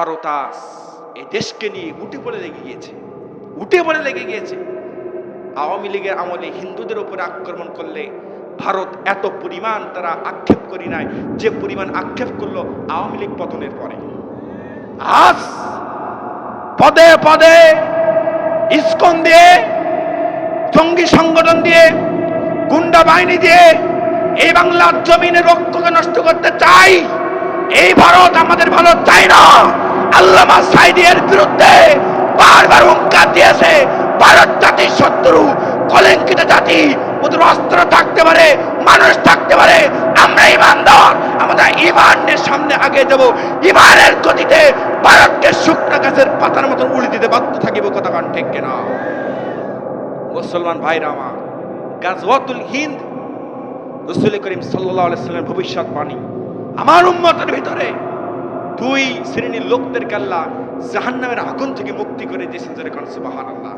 ভারত আজ এই দেশকে নিয়ে উঠে পড়ে লেগে গিয়েছে। আওয়ামী লীগের আমলে হিন্দুদের উপরে আক্রমণ করলে ভারত এত পরিমাণ তারা আক্ষেপ করি নাই যে পরিমাণ আক্ষেপ করলো আওয়ামী লীগ পতনের পরে। আজ পদে পদে ইসকন দিয়ে, জঙ্গি সংগঠন দিয়ে, গুন্ডা বাহিনী দিয়ে এই বাংলার জমিনের রক্ষকে নষ্ট করতে চাই। এই ভারত আমাদের ভালো চাই না। আল্লামা সাঈদীর বিরুদ্ধে বারবার হুঙ্কার দিয়েছে, ভারত জাতির শত্রু, কলঙ্কিত জাতি, ওদের অস্ত্র থাকতে পারে, মানুষ থাকতে পারে, আমরা ইমানদার, আমরা ইমানের সামনে আগে যাব, ইমানের গতিতে ভারতকে শুকনো গাছের পাতার মতন উড়ে দিতে বাধ্য থাকিব। কথা কান ঠিক কিনা? মুসলমান ভাইরা আমার, গাজওয়াতুল হিন্দ রাসূল করিম সাল্লাল্লাহু আলাইহি ওয়াসাল্লামের ভবিষ্যৎবাণী, আমার উম্মতের ভিতরে দুই শ্রেণীর লোকদেরকে আল্লাহ জাহান্নামের আগুন থেকে মুক্তি করে দিয়েছেন। যেরকম সুবহানাল্লাহ।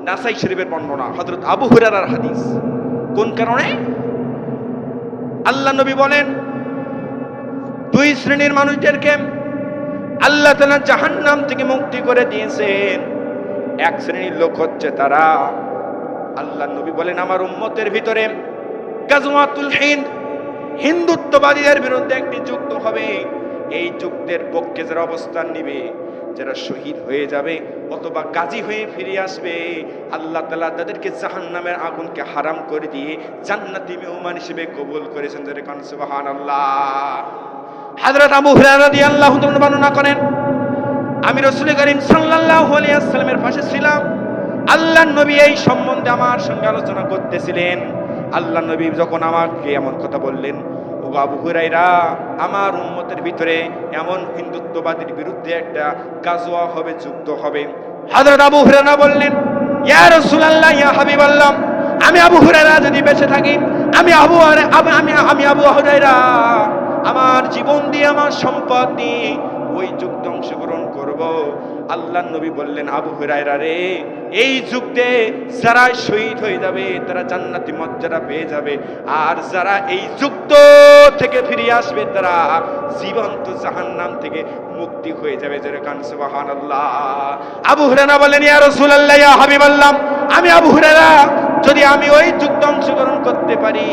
নাসাই শরীফের বর্ণনা, হযরত আবু হুরায়রার হাদিস। কোন কারণে? আল্লাহ নবী বলেন দুই শ্রেণীর মানুষদেরকে আল্লাহ তাআলা জাহান্নাম থেকে মুক্তি করে দিয়েছেন। এক শ্রেণীর লোক হচ্ছে তারা, আল্লাহ নবী বলেন আমার উম্মতের ভিতরে গাজওয়াতুল হিন্দ, হিন্দুত্ববাদীদের বিরুদ্ধে একটি যুদ্ধ হবে। এই যুদ্ধের পক্ষে যারা অবস্থান নিবে, যারা শহীদ হয়ে যাবে অথবা গাজী হয়ে ফিরে আসবে, আল্লাহ তাআলা তাদেরকে জাহান্নামের আগুনকে হারাম করে দিয়ে জান্নাতি মেহমান হিসেবে কবুল করেছেন। যেরকম সুবহানাল্লাহ। হযরত আবু হুরায়রা রাদিয়াল্লাহু তাআলা বর্ণনা করেন, আমি রাসূল করিম সাল্লাল্লাহু আলাইহি ওয়াসাল্লামের পাশে ছিলাম। আল্লাহর নবী এই সম্বন্ধে আমার সঙ্গে আলোচনা করতেছিলেন। আল্লাহর নবী যখন আমাকে এমন কথা বললেন, ও আবু হুরায়রা, আমার উম্মতের ভিতরে এমন হিন্দুত্ববাদীর বিরুদ্ধে একটা গাজওয়া হবে, যুদ্ধ হবে। হযরত আবু হুরায়রা বললেন, ইয়া রাসূলুল্লাহ, ইয়া হাবিবাল্লাহ, আমি আবু হুরায়রা যদি বেঁচে থাকি, আমি আবু হুরায়রা আমার জীবন দিয়ে, আমার সম্পদ দিয়ে ওই যুদ্ধে অংশগ্রহণ করব। আল্লাহর নবী বললেন, আবু হুরায়রা রে, এই যুদ্ধে যারা শহীদ হয়ে যাবে তারা জান্নাতি মর্যাদা পেয়ে যাবে, আর যারা এই যুদ্ধ থেকে ফিরে আসবে তারা জীবন্ত জাহান্নাম থেকে মুক্তি হয়ে যাবে। যেরকম সুবহানাল্লাহ। আবু হুরায়রা বলেন, ইয়া রাসূলুল্লাহ, ইয়া হাবিবাল্লাহ, আমি আবু হুরায়রা যদি আমি ওই যুদ্ধে অংশগ্রহণ করতে পারি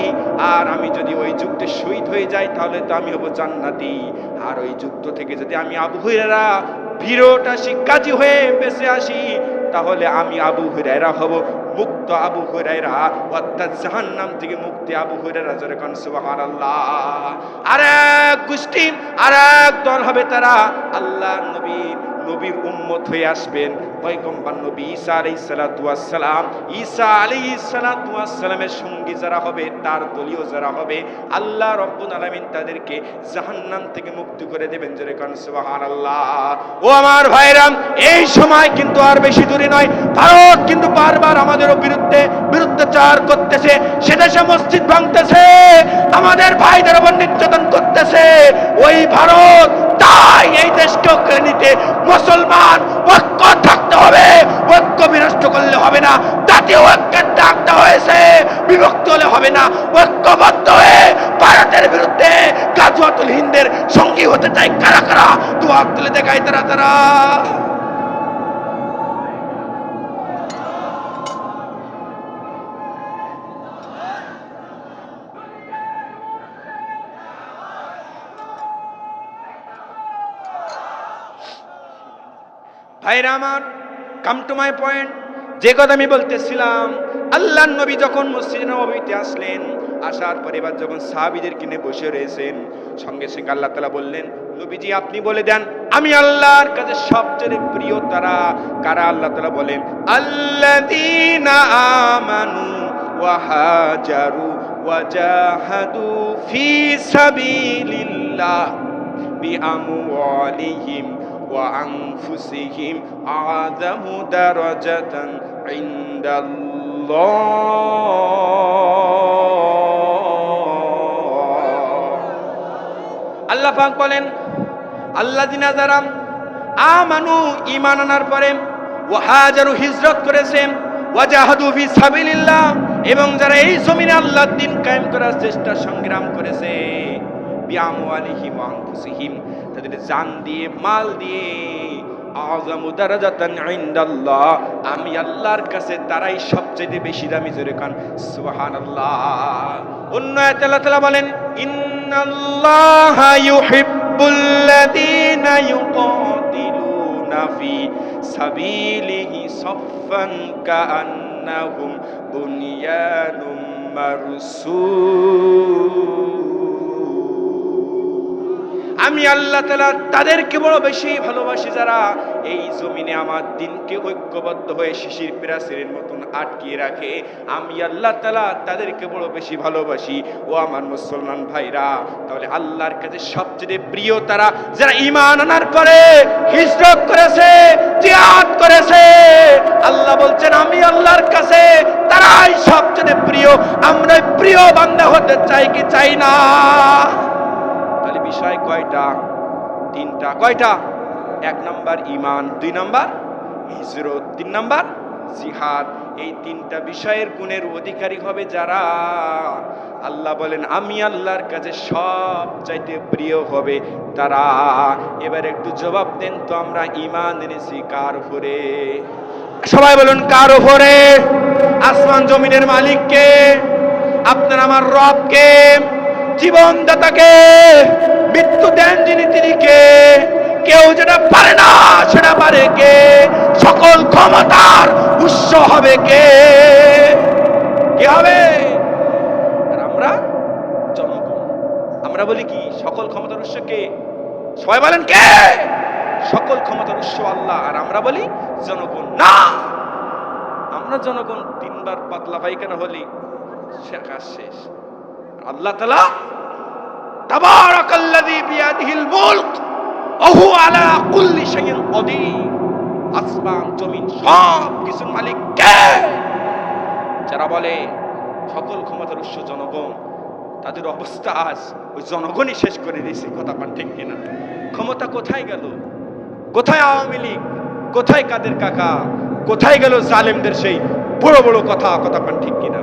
আর আমি যদি ওই যুদ্ধে শহীদ হয়ে যাই তাহলে তো আমি হব জান্নাতি। আর ওই যুদ্ধ থেকে যদি আমি আবু হুরায়রা ফিরত আসি, গাজী হয়ে বেঁচে আসি, তাহলে আমি আবু হুরায়রা হব মুক্ত আবু হুরায়রা, অর্থাৎ জাহান্নাম থেকে মুক্তি আবু হুরায়রা। যেরকম সুবহানাল্লাহ। আর এক গোষ্ঠী, আর এক দল হবে, তারা আল্লাহর নবীর উম্মত হয়ে আসবেন। পয়গম্বর নবী ঈসা আলাইহিস সালাতু ওয়াস সালাম, ঈসা আলাইহিস সালাতু ওয়াস সালামের সঙ্গী যারা হবে, তার দলীয় যারা হবে, আল্লাহ রাব্বুল আলামিন তাদেরকে জাহান্নাম থেকে মুক্তি করে দেবেন। যেরকম সুবহানাল্লাহ। ও আমার ভাইরা, এই সময় কিন্তু আর বেশি দূরে নয়। ভারত কিন্তু বারবার আমাদের বিরুদ্ধাচার করতেছে, সেদেশে মসজিদ ভাঙতেছে, আমাদের ভাইদের উপর নির্যাতন করতেছে। ওই ভারত তাই এই দেশকে কেড়ে নিতে মুসলমান ঐক্য থাকতে হবে, ঐক্য বিনষ্ট করলে হবে না। জাতীয় ঐক্যের ডাক দেওয়া হয়েছে, বিভক্ত হলে হবে না। ঐক্যবদ্ধ হয়ে ভারতের বিরুদ্ধে গাজওয়াতুল হিন্দের সঙ্গী হতে চাই কারা কারা? দুহাত তুলে দেখায় তারা। ভাইরা আমার, কাম টু মাই পয়েন্ট। যে কথা আমি বলতেছিলাম, আল্লাহর নবী যখন মসজিদে নববীতে আসলেন, আসার পরে এবার যখন সাহাবীদের কিনে বসে রয়েছেন, সঙ্গে সঙ্গে আল্লাহ তাআলা বললেন, নবীজি আপনি বলে দেন আমি আল্লাহর কাছে সবচেয়ে প্রিয় তারা কারা? আল্লাহ তাআলা বলেন, আল্লাযীনা আমানু ওয়া হাজারু ওয়া জাহাদু ফি সাবিলিল্লাহ বিআমওয়ালিহিম ওয়া আনফুসিহিম আযামু দারাজাতান ইনদাল্লাহ। আল্লাহ পাক বলেন, আল্লাযিনা যারা আমানু, ঈমান আনার পরে, ওয়া হাজারু, হিজরত করেছেন, ওয়া জাহাদু ফি সাবিলিল্লাহ, এবং যারা এই জমিনে আল্লাহর দ্বীন কায়েম করার চেষ্টা সংগ্রাম করেছে, বিআমওয়ালিহিম ওয়া আনফুসিহিম, তাদের জান দিয়ে মাল দিয়ে আযামু দারাজাতান ইনদাল্লাহ, আমি আল্লাহর কাছে তারাই সবচেয়ে বেশি দামি। জোরে কান সুবহানাল্লাহ। অন্য আয়াতে আল্লাহ তাআলা বলেন ইন্নাল্লাহা ইউহিব্বুল্লাযীনা ইউকাতিলুনা ফি সাবিলিহি সাফফান কাআন্নাহুম বুনয়ানুম মারসুস। আমি আল্লাহ তাআলা তাদেরকে বড় বেশি ভালোবাসি যারা এই জমিনে আমার দিনকে ঐক্যবদ্ধ হয়ে শিশির প্রাচীরের মতন আটকিয়ে রাখে। আমি আল্লাহ তাআলা তাদেরকে বড় বেশি ভালোবাসি। ও আমার মুসলমান ভাইরা, তাহলে আল্লাহর কাছে সবচেয়ে প্রিয় তারা যারা ঈমান আনার পরে হিজরত করেছে, জিহাদ করেছে। আল্লাহ বলছেন আমি আল্লাহর কাছে তারাই সবচেয়ে প্রিয়। আমরা প্রিয় বান্দা হতে চাই কি চাই না? তাহলে বিষয় কয়টা? তিনটা। কয়টা? 1 নাম্বার ঈমান, 2 নাম্বার হিজরত, 3 নাম্বার জিহাদ। এই তিনটা বিষয়ের গুণের অধিকারী হবে যারা, আল্লাহ বলেন আমি আল্লাহর কাছে সবচাইতে প্রিয় হবে তারা। এবার একটু জবাব দেন তো, আমরা ঈমান এনেছি কার উপরে? সবাই বলুন কার উপরে? আসমান জমিনের মালিককে, আপনার আমার রবকে, জীবনদাতাকে, মৃত্যু দেন যিনি তিনি কে? কেউ যেটা পারে না সেটা পারে কে? সকল ক্ষমতার উৎস হবে কে? কে হবে? আর আমরা জনগণ। আমরা বলি কি সকল ক্ষমতার উৎস কে? সবাই বলেন কে? সকল ক্ষমতার উৎস আল্লাহ। আর আমরা বলি জনগণ। না, আমরা জনগণ 3 বার পাতলা পায়খানা হলি কাজ শেষ। আল্লাহ তাআলা তাবারাকাল্লাযী বিয়াদিহিল মুলক ওয়া হুয়া আলা কুল্লি শাইইন কাদির। আসমান জমিন সব কিছুর মালিক কে? যারা বলে সকল ক্ষমতার উৎস জনগণ, তাদের অবস্থা আজ ওই জনগণই শেষ করে দিয়েছে। কথা পান ঠিক কিনা? ক্ষমতা কোথায় গেল? কোথায় আওয়ামী লীগ? কোথায় কাদের কাকা? কোথায় গেল জালেমদের সেই বড় বড় কথা? কথা পান ঠিক কিনা?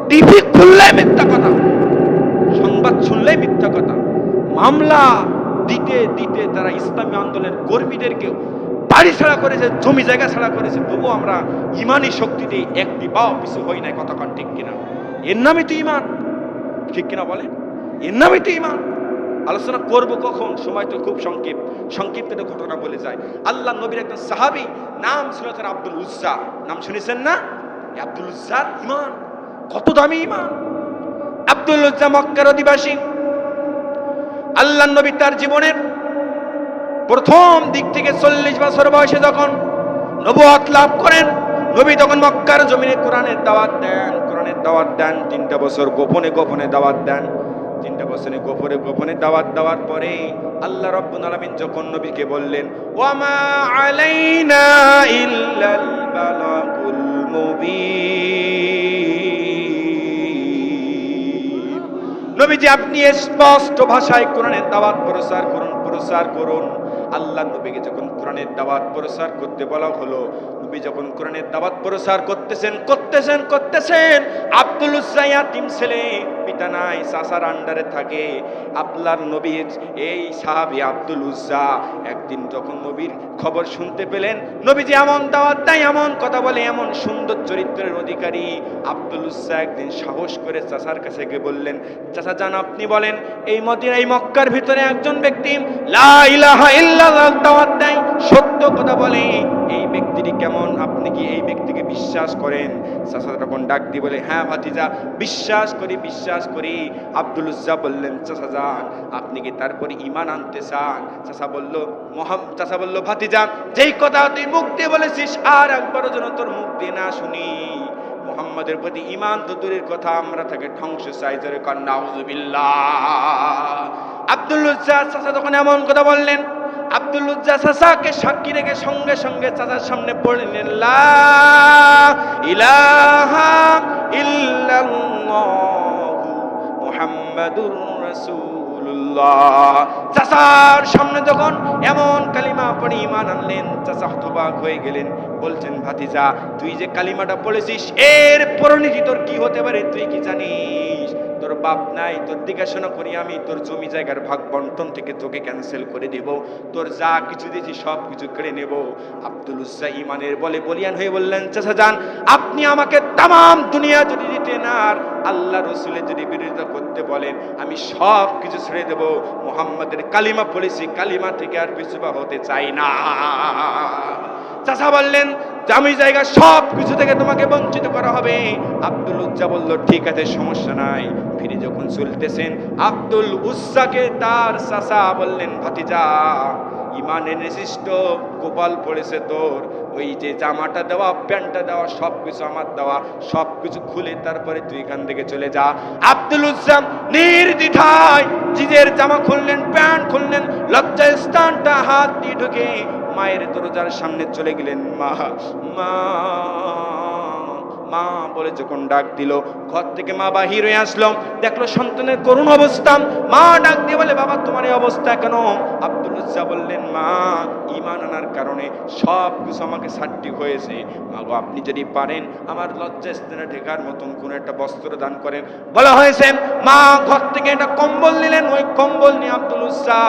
টিভি খুললে মিথ্যা কথা, সংবাদ শুনলে মিথ্যা কথা। মামলা দিতে দিতে তারা ইসলামী আন্দোলনের কর্মীদেরকে বাড়ি ছাড়া করেছে, জমি জায়গা ছাড়া করেছে। তবুও আমরা ইমানি শক্তিতে একটি পাও পিছু হই নাই। কথা কান ঠিক কিনা? এর নামই তো ইমান। ঠিক কিনা বলেন? এর নামই তো ইমান। আলোচনা করব কখন? সময় তো খুব সংক্ষিপ্ত একটা ঘটনা বলে যায়। আল্লাহ নবীর একজন সাহাবী, নাম ছিল তার আব্দুল উজ্জা। নাম শুনেছেন না? আব্দুল উজ্জার ইমান কত দামি ইমান! আব্দুল উজ্জা মক্কার অধিবাসী। আল্লাহ নবী তার জীবনের প্রথম দিক থেকে 40 বছর বয়সে যখন নবুয়ত লাভ করেন, নবী তখন মক্কার জমিনে কোরআনের দাওয়াত দেন। 3টা বছর গোপনে গোপনে দাওয়াত দেন। 3টা বছরে গোপনে দাওয়াত দেওয়ার পরে আল্লাহ রাব্বুল আলামিন যখন নবীকে বললেন ওয়া মা আলাইনা ইল্লাল বালাগুল মুবিন, নবীজি আপনি স্পষ্ট ভাষায় কোরআনের দাওয়াত প্রচার করুন। আল্লাহ নবীকে যখন কোরআনের দাওয়াত প্রচার করতে বলা হলো, নবী যখন কোরআনের দাওয়াত প্রচার করতেছেন, আব্দুল উজ্জা ইয়াতীম ছেলে, পিতা নাই, চাচার আন্ডারে থাকে। আল্লাহর নবীর এই সাহাবী আব্দুল উজ্জা একদিন যখন নবীর খবর শুনতে পেলেন, নবীজি এমন দাওয়াত দেয়, এমন কথা বলে, এমন সুন্দর চরিত্রের অধিকারী। আব্দুল উজ্জা একদিন সাহস করে চাচার কাছে গিয়ে বললেন, চাচা জান আপনি বলেন, এই মদিনা এই মক্কার ভিতরে একজন ব্যক্তি লা ইলাহা ইল্লাল্লাহ দাওয়াত দেয়, সত্য কথা বলে, এই ব্যক্তিটি কেমন? আপনি কি এই ব্যক্তিকে বিশ্বাস করেন? চাচা তখন ডাক দিয়ে বলে, হ্যাঁ ভাতিজা বিশ্বাস করি। আব্দুল উজ্জা বললেন, চাচা যান আপনি কি তারপরে ঈমান আনতে চান? চাচা বলল ভাতিজা যেই কথা তুই মুখ দিয়ে বলেছিস আর একবারও যেন তোর মুখ দিয়ে না শুনি। মুহাম্মাদের প্রতি ঈমান তো দূরের কথা, আমরা তাকে ধ্বংস চাই। জোরে কর নাউযুবিল্লাহ। আব্দুল উজ্জা চাচা তখন এমন কথা বললেন, আব্দুল উজ্জা চাচাকে সাক্ষী রেখে সঙ্গে সঙ্গে চাচার সামনে পড়লেন লা ইলাহা ইল্লাল্লাহু মুহাম্মাদুর রাসূলুল্লাহ। চাচার সামনে যখন এমন কালিমা পড়ে ঈমান আনলেন, চাচা হতবাক হয়ে গেলেন। বলছেন, ভাতিজা তুই যে কালিমাটা পড়েছিস এর পরিণতি তোর কি হতে পারে তুই কি জানিস? তোর বাপ নাই, তোর দেখাশোনা করি আমি, তোর জমি জায়গার ভাগ বন্টন থেকে তোকে ক্যান্সেল করে দেব, তোর যা কিছু দিয়েছি সব কিছু কেড়ে নেব। আব্দুল উজ্জা ইমানের বলে বলিয়ান হয়ে বললেন, চাচা যান, আপনি আমাকে তামাম দুনিয়া যদি দিতেন আর আল্লাহ রসুলের যদি বিরোধিতা করতে বলেন, আমি সব কিছু ছেড়ে দেব। মুহাম্মাদের কালিমা পড়েছি, কালিমা থেকে আর পিছুপা হতে চাই না। চাচা বললেন, জমি জায়গা সব কিছু থেকে তোমাকে বঞ্চিত করা হবে। আব্দুল উজ্জা বলল, ঠিক আছে, সমস্যা নাই। ফিরে যখন চলতেছেন, আব্দুল উজ্জাকে তার চাচা বললেন, ভাতিজা, ইমানের নিশিষ্ট গোপাল পড়েছে তোর, ওই যে জামাটা দেওয়া, প্যান্টটা দেওয়া, সব কিছু আমার দেওয়া, সব কিছু খুলে তারপরে তুই এখান থেকে চলে যা। আব্দুল উজ্জা নির্দ্বিধায় নিজের জামা খুললেন, প্যান্ট খুললেন, লজ্জা স্থানটা হাত দিয়ে ঢুকে মায়ের দরজার সামনে চলে গেলেন। মা মা মা বলে যখন ডাক দিল, ঘর থেকে মা বাহির হয়ে আসলো, দেখলো সন্তানের করুণ অবস্থা। মা ডাক দিয়ে বলে, বাবা তোমার এই অবস্থা কেন? আব্দুল উজ্জা বললেন, মা, ঈমান আনার কারণে সব কিছু আমাকে সাট্টি হয়েছে। মা গো, আপনি যদি পারেন আমার লজ্জা স্থানে ঢেকার মতন কোন একটা বস্ত্র দান করেন। বলা হয়েছে মা ঘর থেকে একটা কম্বল নিলেন, ওই কম্বল নিয়ে আব্দুল উজ্জা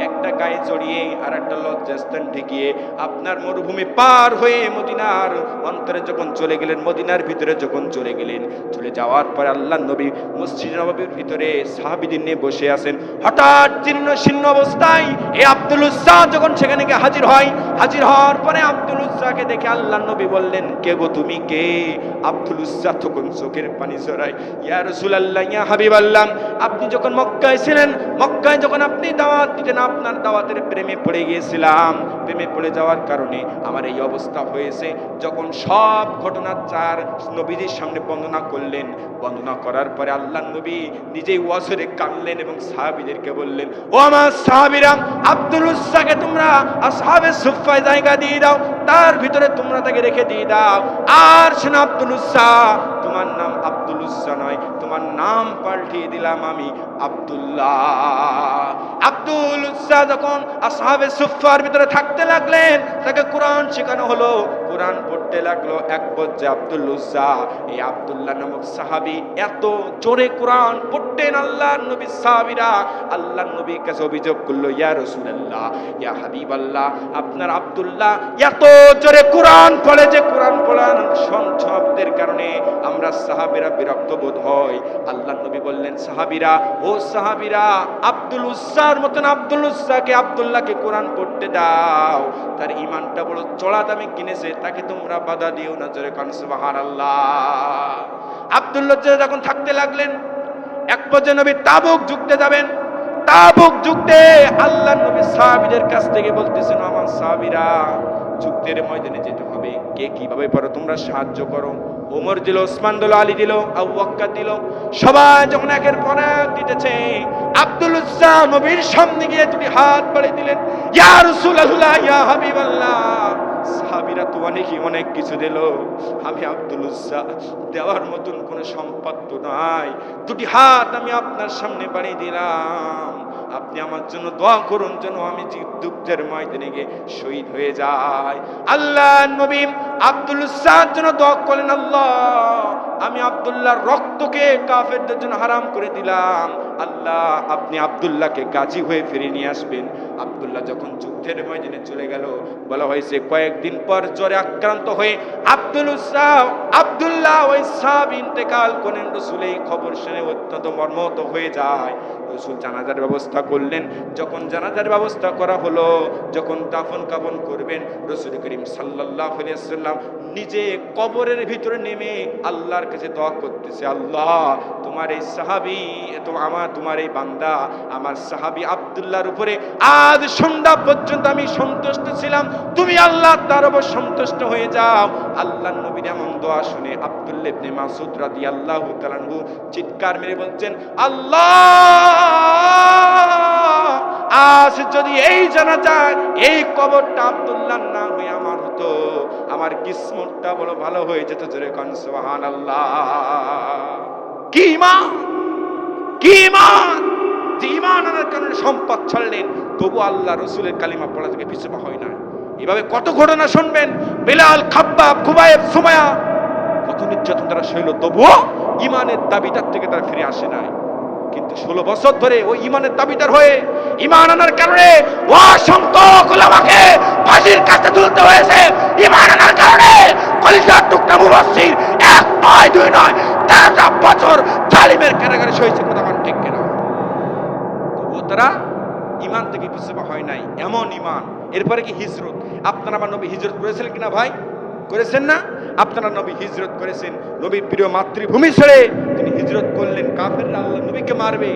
একটা গায়ে জড়িয়ে আর একটা লজ্জা স্থান ঢেকিয়ে আপনার মরুভূমি পার হয়ে মদিনার অন্তরে যখন চলে গেলেন, মদিনার ভিতরে যখন চলে গেলেন, চলে যাওয়ার পরে আল্লাহর নবী মসজিদ নববীর ভিতরে সাহাবীদের নিয়ে বসে আছেন। হঠাৎ জীর্ণ শীর্ণ অবস্থায় এই আব্দুল উজ্জা যখন সেখানে গিয়ে হাজির হয়, হাজির হওয়ার পরে আব্দুল উজ্জাকে দেখে আল্লাহর নবী বললেন, কে গো তুমি কে? আব্দুল উজ্জা তখন চোখের পানি ঝরায়, ইয়া রাসূলুল্লাহ, ইয়া হাবিবাল্লাহ, আপনি যখন মক্কায় ছিলেন, মক্কায় যখন আপনি দাওয়াত দিতেন, আপনার দাওয়াতের প্রেমে পড়ে গিয়েছিলাম। প্রেমে পড়ে যাওয়ার কারণে আমার এই অবস্থা হয়েছে। যখন সব ঘটনা চার নবীজির সামনে বর্ণনা করলেন, বর্ণনা করার পরে আল্লাহর নবী নিজেই ওয়াজরে কাঁদলেন এবং সাহাবীদেরকে বললেন, ও আমার সাহাবীরা, আব্দুল উজ্জাকে তোমরা আসহাবে সুফফায় জায়গা দিয়ে দাও, তার ভিতরে তোমরা তাকে রেখে দিয়ে দাও। আর শোনো আব্দুল উজ্জা, তোমার নাম আব্দুল উজ্জা নয়, তোমার নাম পাল্টিয়ে দিলাম আমি আব্দুল্লাহ। আব্দুল উজ্জা যখন আসহাবে সুফফার ভিতরে থাকতে লাগলেন, তাকে কোরআন শেখানো হলো, কোরআন পড়তে লাগলো। এক পর্যায়ে আব্দুল উজ্জা, এই আব্দুল্লাহ নামক সাহাবী এত জোরে কোরআন পড়তেন, আল্লাহর নবীর সাহাবীরা আল্লাহর নবীর কাছে অভিযোগ করলো, ইয়া রাসূলুল্লাহ, ইয়া হাবিবাল্লাহ, আপনার আব্দুল্লাহ এত জোরে কোরআন পড়ে যে কোরআন পড়ার শব্দের কারণে আমরা সাহাবীরা বিরক্ত বোধ হয়। আল্লাহর নবী বললেন, সাহাবীরা, ও সাহাবীরা, আব্দুল উজ্জার মতন আব্দুল উজ্জাকে, আব্দুল্লাহকে কোরআন পড়তে দাও, তার ঈমানটা বড় চড়া দামে কিনেছে, তাকে তোমরা বাধা দিও না। জোরে কান সুবহানাল্লাহ। আব্দুল্লাহ যখন থাকতে লাগলেন, এক পর্যায়ে নবী তাবুক যুদ্ধে যাবেন। তাবুক যুদ্ধে আল্লাহর নবী সাহাবীদের কাছ থেকে বলতেছেন, আমার সাহাবীরা, যুদ্ধের ময়দানে যেতে হবে, কে কিভাবে পারো তোমরা সাহায্য করো। ওমর দিল, ওসমান দিল, আলী দিল, আবু বকর দিল, সবাই যখন একের পর এক দিতেছে, আব্দুল উজ্জা নবীর সামনে গিয়ে দুটি হাত বাড়িয়ে দিলেন, ইয়া রাসূলুল্লাহ, ইয়া হাবিবাল্লাহ, সাহাবীরা তো অনেক কিছু দিল, আমি আব্দুল উজ্জা দেওয়ার মতন কোনো সম্পদ তো নাই, দুটি হাত আমি আপনার সামনে বাড়িয়ে দিলাম, আপনি আমার জন্য দোয়া করুন যেন আমি যুদ্ধের ময়দানে গিয়ে শহীদ হয়ে যাই। আল্লাহ নবী আব্দুল উজ্জার জন্য দোয়া করলেন, আল্লাহ, আমি আব্দুল্লাহর রক্তকে কাফেরদের জন্য হারাম করে দিলাম, আল্লাহ আপনি আব্দুল্লাহকে গাজী হয়ে ফিরে নিয়ে আসবেন। আব্দুল্লাহ যখন যুদ্ধের ময়দানে চলে গেল, বলা হয়েছে কয়েকদিন পর জ্বরে আক্রান্ত হয়ে আব্দুল্লাহ ওই সাহাবী ইন্তেকাল করেন। রাসূল এই খবর শুনে অত্যন্ত মর্মাহত হয়ে যায়। রাসূল জানাজার ব্যবস্থা করলেন। যখন জানাজার ব্যবস্থা করা হলো, যখন দাফন কাফন করবেন, রাসূল করিম সাল্লাল্লাহু আলাইহি ওয়াসাল্লাম নিজে কবরের ভিতরে নেমে আল্লাহর কাছে দোয়া করতেছে, আল্লাহ তোমার এই সাহাবী, তোমার এই বান্দা আমার সাহাবী আব্দুল্লাহর উপরে আজ সন্ধ্যা পর্যন্ত আমি সন্তুষ্ট ছিলাম, তুমি আল্লাহ তার উপর সন্তুষ্ট হয়ে যাও। আল্লাহর নবীর এমন দোয়া শুনে আব্দুল্লাহ ইবনে মাসউদ রাদিয়াল্লাহু তাআলা আনহু চিৎকার মেরে বলছেন, আল্লাহ, আজ যদি এই জানাজায় এই কবরটা আব্দুল্লাহর না হয়ে আমার হতো, আমার কিসমতটা বড় ভালো হয়ে যেত। জোরে কান সুবহানাল্লাহ। কি ঈমান, কি ঈমান! যে ঈমান আনার কারণে সম্পদ ছাড়লেন, তবু আল্লাহ রাসূলের কালিমা পড়া থেকে পিছু পা হয় না। এভাবে কত ঘটনা শুনবেন, বিলাল, খাব্বাব, খুবাইব, সুমাইয়া, কত নির্যাতন তারা সইল, তবুও ঈমানের দাবিটার থেকে তারা ফিরে আসে নাই। কিন্তু 16 বছর ধরে ওই ইমানের দাবিদার হয়ে ইমান আনার কারণে অসংখ্য ওলামাকে ফাঁসির কাছে তুলতে হয়েছে। ইমান আনার কারণে কলিজার টুকরা মুফাসসির 1 নয় 2 নয় 13টা বছর জালিমের কারাগারে সহিছে। কথা বলেন ঠিক কিনা? তো তারা ইমান থেকে পিছপা হয় নাই, এমন ইমান। এরপরে কি হিজরত? আপনারা আমার নবী হিজরত করেছিলেন কিনা ভাই? করেছেন না? আপনারা নবী হিজরত করেছেন, নবীর প্রিয় মাতৃভূমি ছেড়ে তিনি হিজরত করলেন। কাফেররা আল্লাহ নবীকে মারবে,